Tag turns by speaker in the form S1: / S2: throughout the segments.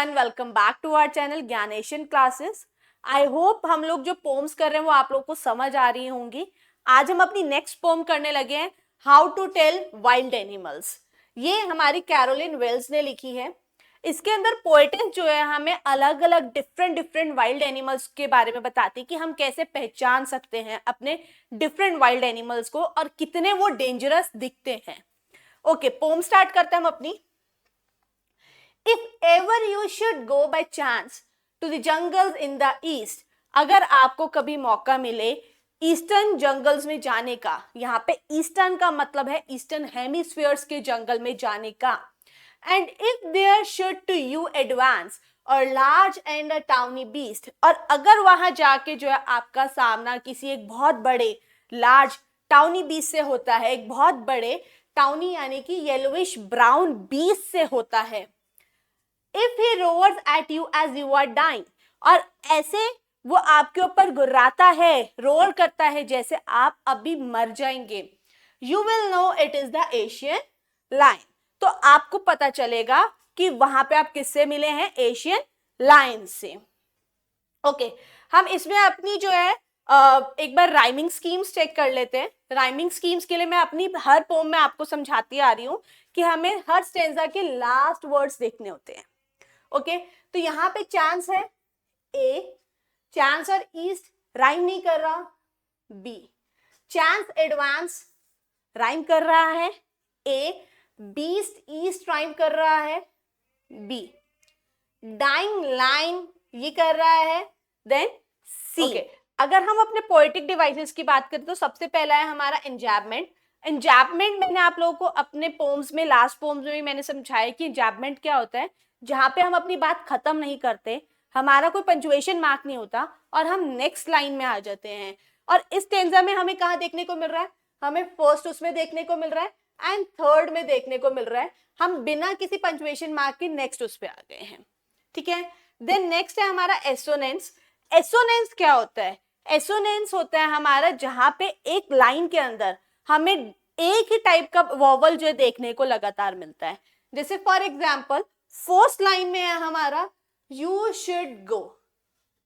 S1: Everyone, welcome back to our channel Gyaneshan classes. I hope हम लोग जो पोम्स कर रहे हैं वो आप लोग को समझ आ रही होंगी। आज हम अपनी नेक्स्ट पोम करने लगे हैं, how to tell wild animals. ये हमारी कैरोलिन वेल्स ने लिखी है। इसके अंदर पोएटेस जो है हमें अलग अलग डिफरेंट वाइल्ड एनिमल्स के बारे में बताती कि हम कैसे पहचान सकते हैं अपने डिफरेंट वाइल्ड एनिमल्स को और कितने वो डेंजरस दिखते हैं। ओके, पोम स्टार्ट करते हैं हम अपनी। If ever you should go by chance to the jungles in the east, अगर आपको कभी मौका मिले ईस्टर्न जंगल्स में जाने का, यहाँ पे ईस्टर्न का मतलब है ईस्टर्न हेमिस्फीयर्स के जंगल में जाने का, and if there should to you advance और large and a tawny beast, और अगर वहां जाके जो है आपका सामना किसी एक बहुत बड़े लार्ज टाउनी बीस्ट से होता है, एक बहुत बड़े टाउनी यानी कि येलोविश ब्राउन बीस्ट से होता है, If he roars at you as you are dying, और ऐसे वो आपके ऊपर गुर्राता है, रोर करता है जैसे आप अभी मर जाएंगे, You will know it is the Asian lion, तो आपको पता चलेगा कि वहां पे आप किससे मिले हैं, एशियन लायन से। ओके, हम इसमें अपनी जो है एक बार राइमिंग स्कीम्स चेक कर लेते हैं। राइमिंग स्कीम्स के लिए मैं अपनी हर पोम में आपको समझाती आ रही हूँ कि हमें हर स्टेंजा के लास्ट वर्ड्स देखने होते हैं। ओके, तो यहाँ पे चांस है ए, चांस और ईस्ट राइम नहीं कर रहा, बी, चांस एडवांस राइम कर रहा है, ए, बीस्ट ईस्ट राइम कर रहा है, बी, डाइंग लाइन ये कर रहा है, देन सी। ओके, अगर हम अपने पोएटिक डिवाइसेस की बात करें तो सबसे पहला है हमारा एंजैबमेंट। एंजैबमेंट मैंने आप लोगों को अपने पोम्स में, लास्ट पोम्स में भी मैंने समझाया कि एंजैबमेंट क्या होता है, जहां पे हम अपनी बात खत्म नहीं करते, हमारा कोई पंक्चुएशन मार्क नहीं होता और हम नेक्स्ट लाइन में आ जाते हैं। और इस स्टेंजा में हमें कहाँ देखने को मिल रहा है, हमें फर्स्ट उसमें देखने को मिल रहा है एंड थर्ड में देखने को मिल रहा है। हम बिना किसी पंक्चुएशन मार्क के नेक्स्ट उस पे आ गए हैं, ठीक है। देन नेक्स्ट है हमारा एसोनेंस। एसोनेंस क्या होता है, एसोनेंस होता है हमारा जहां पे एक लाइन के अंदर हमें एक ही टाइप का वॉवल जो है देखने को लगातार मिलता है। जैसे फॉर एग्जाम्पल फर्स्ट लाइन में है हमारा you should go,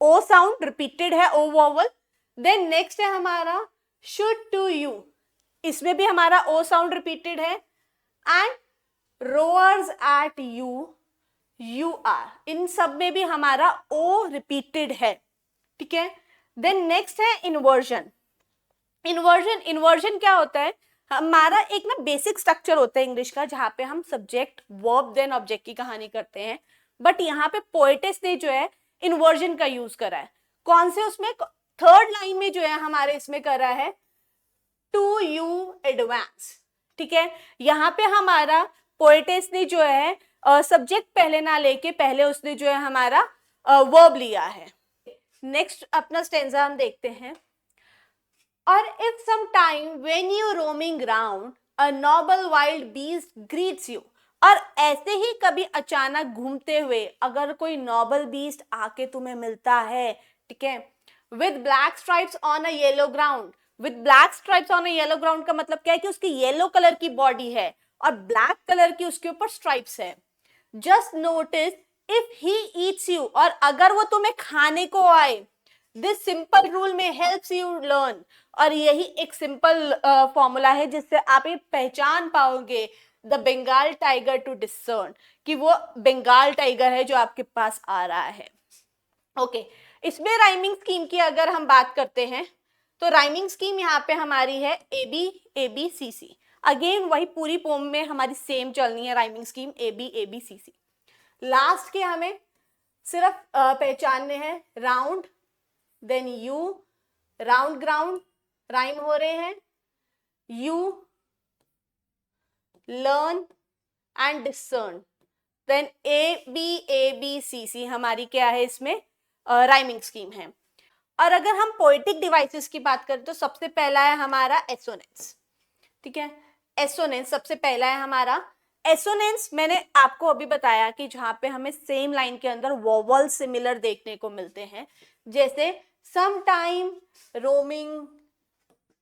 S1: O sound repeated है, ओ वॉवल। देन नेक्स्ट है हमारा शुड टू यू, इसमें भी हमारा ओ साउंड रिपीटेड है, and roars at you, you are, इन सब में भी हमारा ओ रिपीटेड है, ठीक है। देन नेक्स्ट है इन्वर्जन। इन्वर्जन क्या होता है, हमारा एक ना बेसिक स्ट्रक्चर होता है इंग्लिश का जहां पे हम सब्जेक्ट वर्ब देन ऑब्जेक्ट की कहानी करते हैं, बट यहाँ पे पोएटेस ने जो है इन्वर्जन का यूज करा है। कौन से उसमें, थर्ड लाइन में जो है हमारे इसमें करा है टू यू एडवांस, ठीक है। यहाँ पे हमारा पोएटेस ने जो है सब्जेक्ट पहले ना लेके पहले उसने जो है हमारा वर्ब लिया है। नेक्स्ट अपना स्टेंजा हम देखते हैं। और if sometime when you roaming round a noble wild beast greets you, और ऐसे ही कभी अचानक घूमते हुए अगर कोई नॉबल बीस्ट आके तुम्हें मिलता है, ठीक है, with black stripes on a yellow ground, with black stripes on a yellow ground का मतलब क्या है कि उसकी येलो कलर की बॉडी है और ब्लैक कलर की उसके ऊपर स्ट्राइप्स है। Just notice if he eats you, और अगर वो तुम्हें खाने को आए, दिस सिंपल रूल में हेल्प्स यू लर्न, और यही एक सिंपल फॉर्मूला है जिससे आप ये पहचान पाओगे the Bengal tiger to discern, कि वो बंगाल टाइगर है जो आपके पास आ रहा है। ओके, इसमें राइमिंग स्कीम की अगर हम बात करते हैं तो राइमिंग स्कीम यहाँ पे हमारी है ए बी सी सी। अगेन वही पूरी पोम में हमारी सेम चलनी है rhyming scheme, A B C C. Last के हमें सिर्फ पहचानने हैं round, then you, round ground rhyme हो रहे हैं, you, learn and discern, then A B C C हमारी क्या है इसमें राइमिंग स्कीम है। और अगर हम पोएटिक डिवाइसेस की बात करें तो सबसे पहला है हमारा एसोनेंस, ठीक है। एसोनेंस सबसे पहला है हमारा। एसोनेंस मैंने आपको अभी बताया कि जहां पे हमें सेम लाइन के अंदर वॉवल सिमिलर देखने को मिलते हैं, जैसे सम टाइम, रोमिंग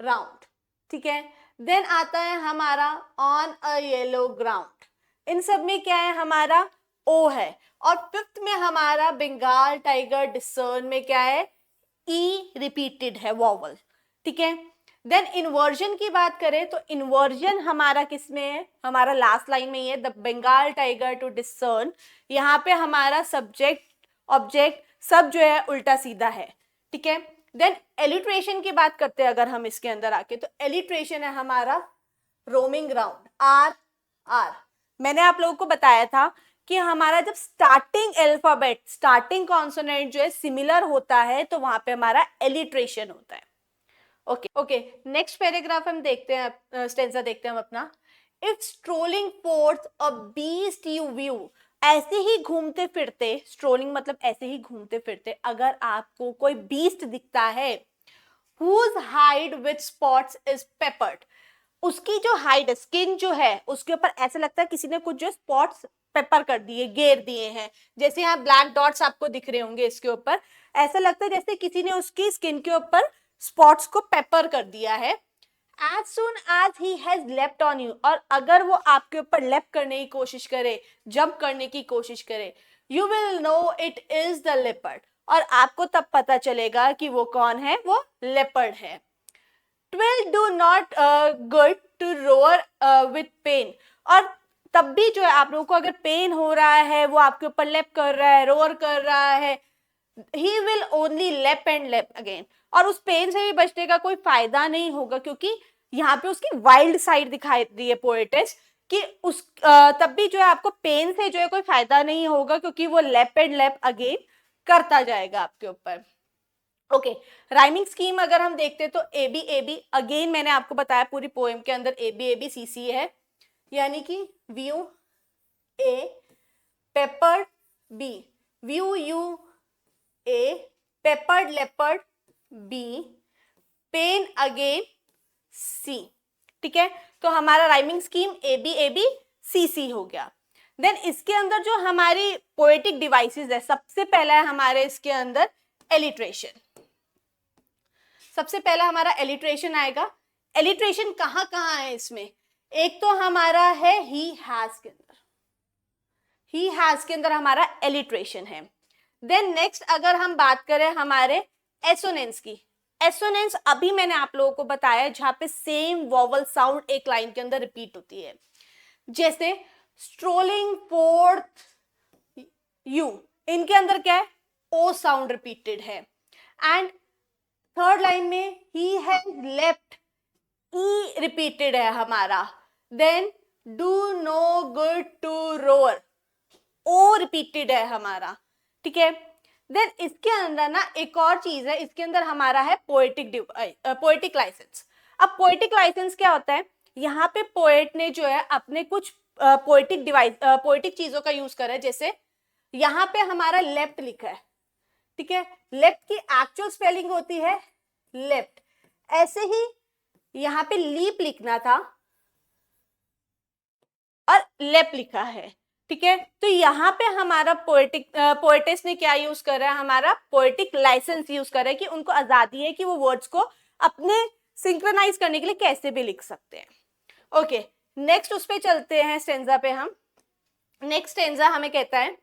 S1: राउंड, ठीक है। देन आता है हमारा ऑन अ येलो ग्राउंड, इन सब में क्या है हमारा ओ है, और फिफ्थ में हमारा बंगाल टाइगर डिसर्न में क्या है, ई रिपीटेड है वॉवल, ठीक है। देन इन्वर्जन की बात करें तो इन्वर्जन हमारा किस में है, हमारा लास्ट लाइन में ही है, the Bengal tiger to discern, यहाँ पे हमारा सब्जेक्ट ऑब्जेक्ट सब जो है उल्टा सीधा है, ठीक है। देन एलिट्रेशन की बात करते हैं अगर हम इसके अंदर आके, तो एलिट्रेशन है हमारा रोमिंग ग्राउंड, आर आर। मैंने आप लोगों को बताया था कि हमारा जब स्टार्टिंग अल्फाबेट, स्टार्टिंग कॉन्सोनेंट जो है सिमिलर होता है तो वहां पे हमारा एलिट्रेशन होता है। ओके ओके, नेक्स्ट पैराग्राफ हम देखते हैं, स्टेंजा देखते हैं हम अपना। If strolling fourth a beast you view, ऐसे ही घूमते फिरते, स्ट्रोलिंग मतलब ऐसे ही घूमते फिरते अगर आपको कोई बीस्ट दिखता है, whose hide with spots is peppered, उसकी जो हाइड स्किन जो है उसके ऊपर ऐसा लगता है किसी ने कुछ जो स्पॉट्स पेपर कर दिए, घेर दिए हैं, जैसे यहाँ ब्लैक डॉट्स आपको दिख रहे होंगे इसके ऊपर, ऐसा लगता है जैसे किसी ने उसकी स्किन के ऊपर स्पॉट्स को पेपर कर दिया है। As soon as he has left on you, और अगर वो आपके ऊपर लेफ्ट करने की कोशिश करे, जंप करने की कोशिश करे, you will know it is the leopard, और आपको तब पता चलेगा कि वो कौन है, वो लेपर्ड है। 12 do not good to roar with pain, और तब भी जो है आप लोगों को अगर पेन हो रहा है, वो आपके ऊपर लेप कर रहा है, रोर कर रहा है, he will only lap and lap again, और उस पेन से भी बचने का कोई फायदा नहीं होगा, क्योंकि यहाँ पे उसकी वाइल्ड साइड दिखाई दी है पोएटिस कि उस तब भी जो है आपको पेन से जो है कोई फायदा नहीं होगा, क्योंकि वो लैप एंड लैप अगेन करता जाएगा आपके ऊपर। ओके, राइमिंग स्कीम अगर हम देखते हैं तो ए बी अगेन मैंने आपको बताया पूरी पोएम के अंदर ए बी सी सी है, यानी कि view A, peppered B, view you A, peppered leopard B, pen again C, ठीक है। तो हमारा rhyming scheme A B C C हो गया। देन इसके अंदर जो हमारी पोएटिक डिवाइसेस है, सबसे पहला है हमारे इसके अंदर एलिट्रेशन, सबसे पहला हमारा एलिट्रेशन आएगा। एलिट्रेशन कहाँ कहाँ है इसमें, एक तो हमारा है ही हैज के अंदर, ही हैज के अंदर हमारा एलिट्रेशन है। देन नेक्स्ट अगर हम बात करें हमारे एसोनेंस की, एसोनेंस अभी मैंने आप लोगों को बताया जहां पे सेम वॉवल साउंड एक लाइन के अंदर रिपीट होती है, जैसे स्ट्रोलिंग फोर्थ यू, इनके अंदर क्या है, ओ साउंड रिपीटेड है। एंड थर्ड लाइन में ही हैज लेफ्ट, ई रिपीटेड है हमारा। Then do no good to roar, O repeated है हमारा, ठीक है। देन इसके अंदर ना एक और चीज है, इसके अंदर हमारा है पोएटिक लाइसेंस। अब पोएटिक लाइसेंस क्या होता है, यहाँ पे पोएट ने जो है अपने कुछ पोएटिक चीजों का यूज करा है, जैसे यहाँ पे हमारा लेफ्ट लिखा है, ठीक है, लेफ्ट की एक्चुअल स्पेलिंग होती है लेफ्ट, ऐसे ही यहाँ पे लीप लिखना था और लेप लिखा है, ठीक है। तो यहाँ पे हमारा पोएटिस ने क्या यूज कर रहा है, हमारा पोएटिक लाइसेंस यूज कर रहा है कि उनको आजादी है कि वो वर्ड्स को अपने सिंक्रोनाइज करने के लिए कैसे भी लिख सकते हैं। ओके, नेक्स्ट उस पे चलते हैं स्टेंजा पे हम। नेक्स्ट स्टेंजा हमें कहता है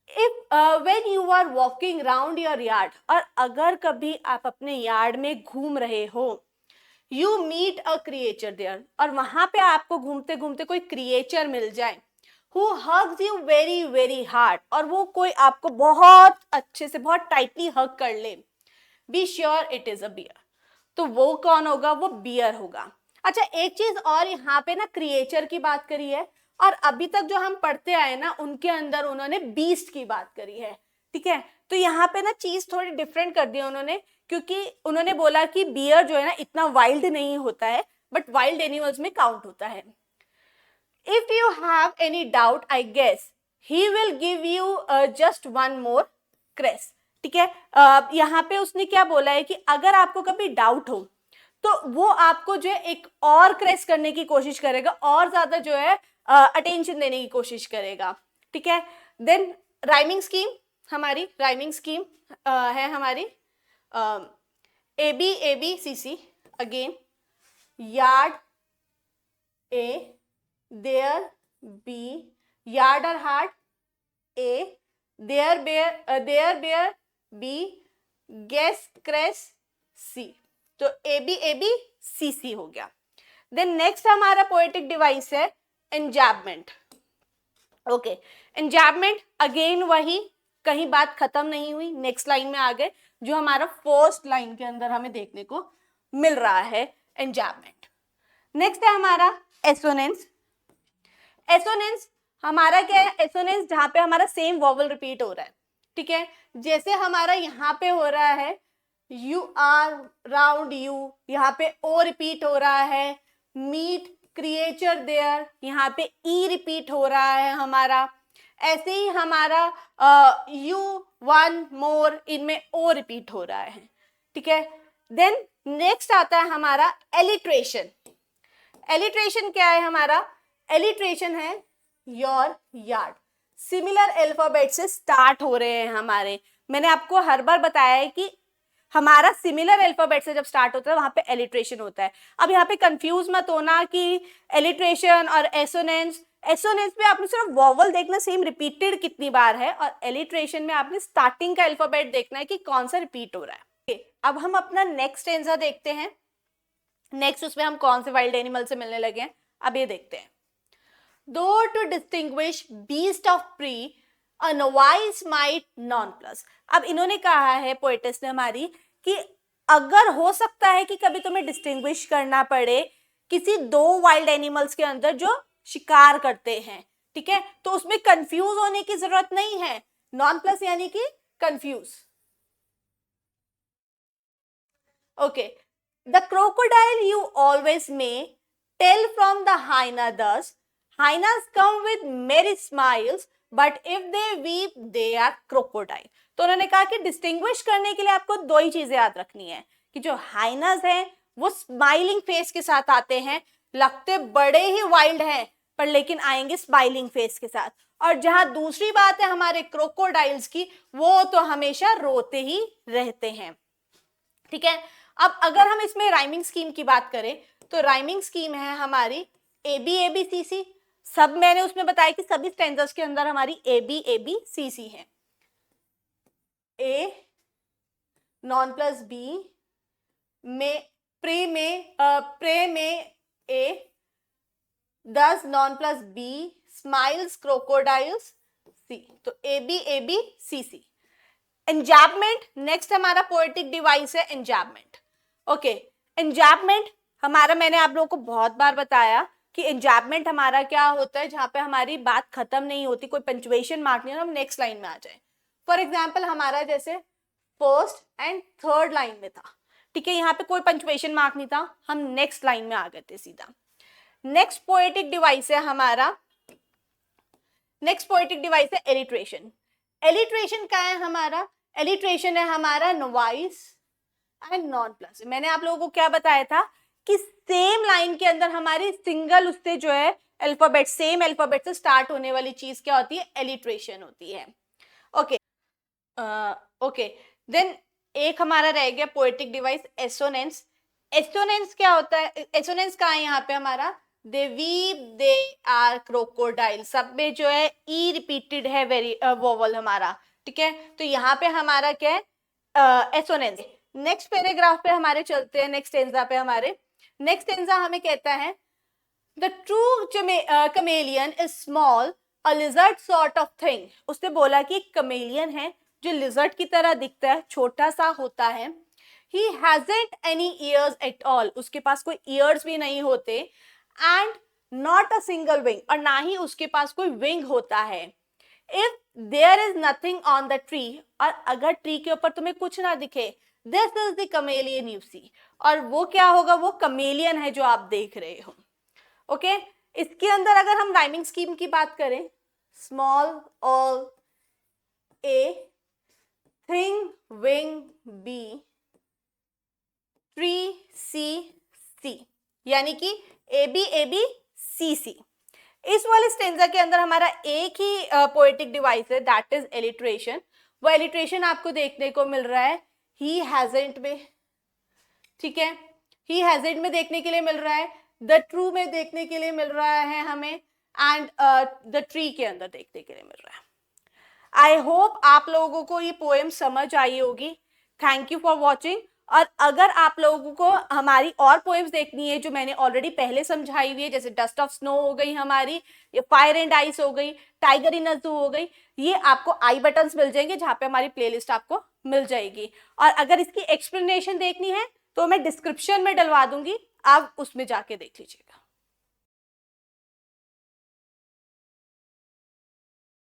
S1: if when you are walking round your yard, और अगर कभी आप अपने यार्ड में घूम रहे हो, you meet a creature there, और वहां पे आपको घूमते घूमते कोई क्रिएचर मिल जाए, who hugs you very very hard, और वो कोई आपको बहुत अच्छे से बहुत टाइटली हग कर ले, be sure it is a bear, तो वो कौन होगा, वो बियर होगा। अच्छा एक चीज और, यहाँ पे ना क्रिएचर की बात करी है, और अभी तक जो हम पढ़ते आए ना उनके अंदर उन्होंने बीस्ट की बात करी है, ठीक है। तो यहाँ पे ना चीज थोड़ी डिफरेंट कर दी उन्होंने, क्योंकि उन्होंने बोला कि बियर जो है ना इतना वाइल्ड नहीं होता है, बट वाइल्ड एनिमल्स में काउंट होता है। If you have any doubt I guess he will give you just one more caress, ठीक है। यहाँ पे उसने क्या बोला है कि अगर आपको कभी डाउट हो तो वो आपको जो है एक और क्रेस करने की कोशिश करेगा, और ज्यादा जो है अटेंशन देने की कोशिश करेगा, ठीक है। देन राइमिंग स्कीम, हमारी राइमिंग स्कीम है हमारी A B C C, again yard A, there B, yard और hard A, there bear B, guess crash C। तो A B C C हो गया। देन नेक्स्ट हमारा पोएटिक डिवाइस है enjambment. Okay, एंजाबमेंट again वही, कहीं बात खत्म नहीं हुई, नेक्स्ट लाइन में आ गए, जो हमारा फर्स्ट लाइन के अंदर हमें देखने को मिल रहा है एंजाबमेंट। नेक्स्ट है हमारा एसोनेंस। एसोनेंस हमारा क्या है? एसोनेंस जहां पे हमारा सेम वॉवल रिपीट हो रहा है, ठीक है, जैसे हमारा यहाँ पे हो रहा है यू आर राउंड यू, यहाँ पे ओ रिपीट हो रहा है, मीट क्रिएचर देयर, यहाँ पे ई रिपीट हो रहा है हमारा, ऐसे ही हमारा यू वन मोर, इनमें ओ रिपीट हो रहा है, ठीक है। देन नेक्स्ट आता है हमारा एलिट्रेशन। एलिट्रेशन क्या है हमारा? एलिट्रेशन है योर यार्ड। सिमिलर अल्फाबेट से स्टार्ट हो रहे हैं हमारे। मैंने आपको हर बार बताया है कि हमारा सिमिलर अल्फाबेट से जब स्टार्ट होता है वहां पे एलिट्रेशन होता है। अब यहाँ पे कंफ्यूज मत होना कि एलिट्रेशन और एसोनेंस, एसोनेंस में आपने सिर्फ वॉवल देखना सेम रिपीटेड कितनी बार है, और एलिट्रेशन में आपने स्टार्टिंग का अल्फाबेट देखना है कि कौन सा रिपीट हो रहा है। अब हम अपना नेक्स्ट स्टेंजा देखते हैं। नेक्स्ट उसमें हम कौन से वाइल्ड एनिमल से मिलने लगे हैं, अब ये देखते हैं। Though to distinguish beast of prey a novice might nonplus। अब इन्होंने कहा है पोएटेस ने हमारी कि अगर हो सकता है कि कभी तुम्हें डिस्टिंग्विश करना पड़े किसी दो वाइल्ड एनिमल्स के अंदर जो शिकार करते हैं, ठीक है, तो उसमें कंफ्यूज होने की जरूरत नहीं है। नॉन प्लस यानी कि confuse. Okay, the crocodile you always may tell from the hyena thus, hyenas come with merry smiles but if they weep they are crocodile. तो उन्होंने कहा कि डिस्टिंग्विश करने के लिए आपको दो ही चीजें याद रखनी है कि जो हाइनास हैं वो स्माइलिंग फेस के साथ आते हैं, लगते बड़े ही वाइल्ड हैं पर लेकिन आएंगे स्माइलिंग फेस के साथ, और जहां दूसरी बात है हमारे क्रोकोडाइल्स की, वो तो हमेशा रोते ही रहते हैं, ठीक है। अब अगर हम इसमें राइमिंग स्कीम की बात करें तो राइमिंग स्कीम है हमारी ए बी सी सी। सब मैंने उसमें बताया कि सभी स्टेंजर्स के अंदर हमारी ए बी सी सी है। ए नॉन प्लस बी में प्रे में ए, दस nonplus B, smiles crocodiles C. तो A B C C. Enjambment next हमारा पोएटिक डिवाइस है एंजाबमेंट। ओके, एंजाबमेंट हमारा मैंने आप लोगों को बहुत बार बताया कि एंजाबमेंट हमारा क्या होता है, जहां पे हमारी बात खत्म नहीं होती, कोई पंक्चुएशन मार्क नहीं, हम नेक्स्ट लाइन में आ जाए। फॉर एग्जाम्पल हमारा जैसे फर्स्ट एंड थर्ड लाइन में था, ठीक है, यहाँ पे कोई पंक्चुएशन मार्क नहीं था, हम नेक्स्ट लाइन में आ गए थे सीधा। नेक्स्ट पोएटिक डिवाइस है हमारा, नेक्स्ट पोएटिक डिवाइस है एलिट्रेशन। एलिट्रेशन क्या है हमारा? एलिट्रेशन है हमारा नोवाइस एंड नॉन प्लस। मैंने आप लोगों को क्या बताया था कि सेम लाइन के अंदर हमारी सिंगल उससे जो है अल्फाबेट, सेम अल्फाबेट से स्टार्ट होने वाली चीज क्या होती है? एलिट्रेशन होती है। ओके ओके, देन एक हमारा रह गया पोएटिक डिवाइस एसोनेंस। एसोनेंस क्या होता है? एसोनेंस का है यहाँ पे हमारा दे वीप दे आर क्रोकोडाइल, सब में जो है ई रिपीटेड है वेरी वोवल हमारा, ठीक है, तो यहाँ पे हमारा क्या है? एसोनेंस। नेक्स्ट पैराग्राफ पे हमारे चलते हैं, नेक्स्ट स्टेंजा पे हमारे। नेक्स्ट स्टेंजा हमें कहता है the true chameleon is small a lizard sort of thing. उसने बोला कि कमेलियन है जो लिजर्ड की तरह दिखता है, छोटा सा होता है। He hasn't any ears at all, उसके पास कोई ears भी नहीं होते, and not a single wing, और ना ही उसके पास कोई wing होता है। If there is nothing on the tree, और अगर ट्री के ऊपर तुम्हें कुछ ना दिखे, this is the chameleon you see, और वो क्या होगा? वो कमेलियन है जो आप देख रहे हो। ओके, इसके अंदर अगर हम राइमिंग स्कीम की बात करें, स्मॉल ऑल ए, थिंग विंग बी, ट्री सी सी, यानी कि ए बी सी सी। इस वाले स्टेंजा के अंदर हमारा एक ही पोएटिक डिवाइस है, दैट इज एलिट्रेशन। वो एलिट्रेशन आपको देखने को मिल रहा है ही हैजंट में, ठीक है, ही हैजंट में देखने के लिए मिल रहा है, द ट्रू में देखने के लिए मिल रहा है हमें, एंड द ट्री के अंदर देखने के लिए मिल रहा है। आई होप आप लोगों को ये पोएम समझ आई होगी। Thank you for watching. और अगर आप लोगों को हमारी और पोएम्स देखनी है जो मैंने ऑलरेडी पहले समझाई हुई है, जैसे डस्ट ऑफ स्नो हो गई हमारी, ये फायर एंड आइस हो गई, टाइगर इन अ ज़ू हो गई, ये आपको आई बटन्स मिल जाएंगे जहां पे हमारी प्लेलिस्ट आपको मिल जाएगी। और अगर इसकी एक्सप्लेनेशन देखनी है तो मैं डिस्क्रिप्शन में डलवा दूंगी, आप उसमें जाके देख लीजिएगा।